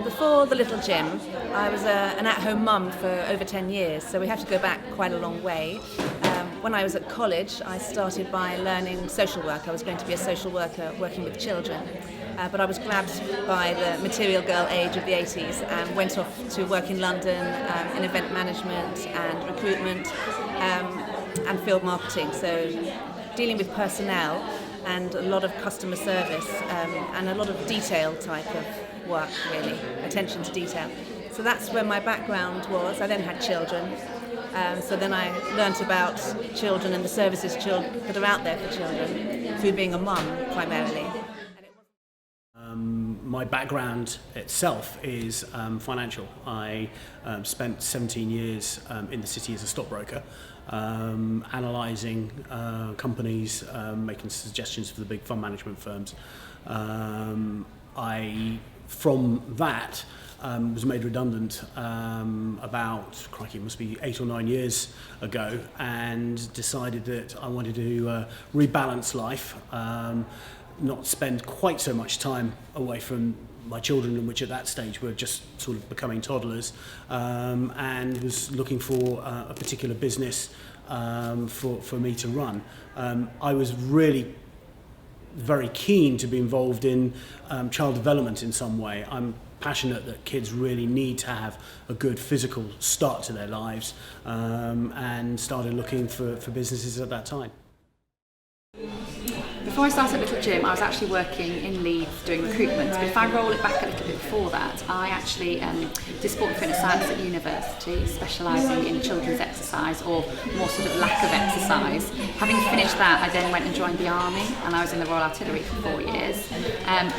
before the little gym, I was an at-home mum for over 10 years, so we have to go back quite a long way. When I was at college, I started by learning social work. I was going to be a social worker working with children, but I was grabbed by the material girl age of the 80s and went off to work in London in event management and recruitment and field marketing, so dealing with personnel and a lot of customer service and a lot of detail type of work, really, attention to detail. So that's where my background was. I then had children, so then I learnt about children and the services that are out there for children through being a mum primarily. My background itself is financial. I spent 17 years in the city as a stockbroker, analysing companies, making suggestions for the big fund management firms. From that, was made redundant about, crikey, it must be 8 or 9 years ago, and decided that I wanted to rebalance life, not spend quite so much time away from my children, which at that stage were just sort of becoming toddlers, and was looking for a particular business for me to run. I was really very keen to be involved in child development in some way. I'm passionate that kids really need to have a good physical start to their lives, and started looking for businesses at that time. Before I started Little Gym, I was actually working in Leeds doing recruitment, but if I roll it back a little bit before that, I actually did sport and fitness science at university, specialising in children's exercise, or more sort of lack of exercise. Having finished that, I then went and joined the army, and I was in the Royal Artillery for 4 years.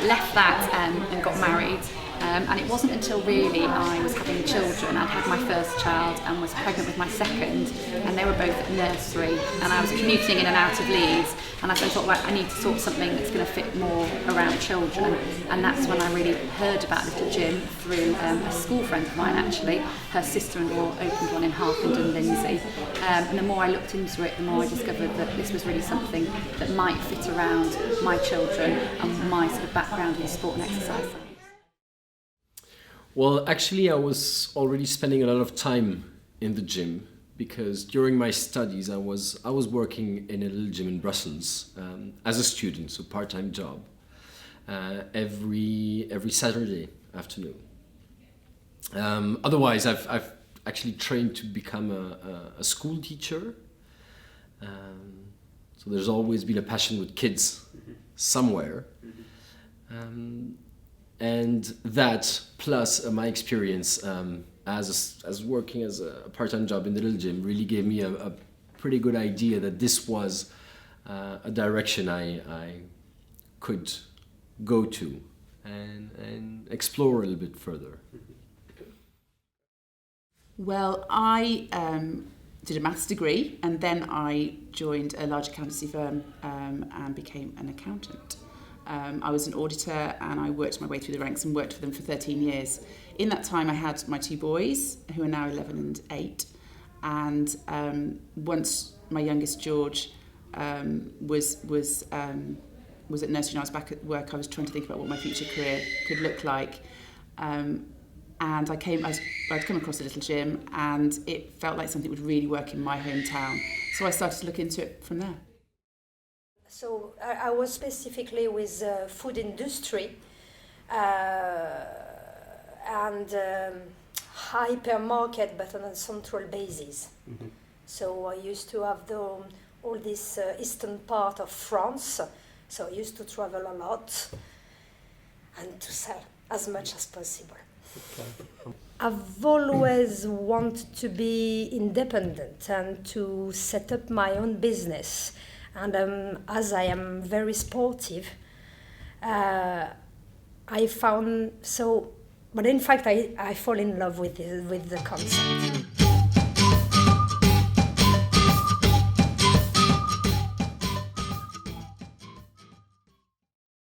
Left that and got married. And it wasn't until really I was having children, I'd had my first child and was pregnant with my second, and they were both at nursery, and I was commuting in and out of Leeds, and I thought, right, I need to sort something that's going to fit more around children, and that's when I really heard about Little Gym through a school friend of mine actually. Her sister-in-law opened one in Harpenden, Lindsay, and the more I looked into it, the more I discovered that this was really something that might fit around my children and my sort of background in sport and exercise. Well, actually, I was already spending a lot of time in the gym, because during my studies I was working in a little gym in Brussels as a student, so part-time job, every Saturday afternoon. Otherwise, I've actually trained to become a school teacher. So there's always been a passion with kids somewhere. And that, plus my experience as working as a part-time job in the little gym, really gave me a pretty good idea that this was a direction I could go to and explore a little bit further. Well, I did a maths degree, and then I joined a large accountancy firm and became an accountant. I was an auditor, and I worked my way through the ranks and worked for them for 13 years. In that time I had my 2 boys, who are now 11 and 8, and once my youngest George was at nursery and I was back at work, I was trying to think about what my future career could look like, and I'd come across a Little Gym, and it felt like something would really work in my hometown, so I started to look into it from there. So I was specifically with food industry and hypermarket, but on a central basis. Mm-hmm. So I used to have all this eastern part of France, so I used to travel a lot and to sell as much as possible. Okay. I've always wanted to be independent and to set up my own business. And as I am very sportive, I found so. But in fact, I fall in love with the concept.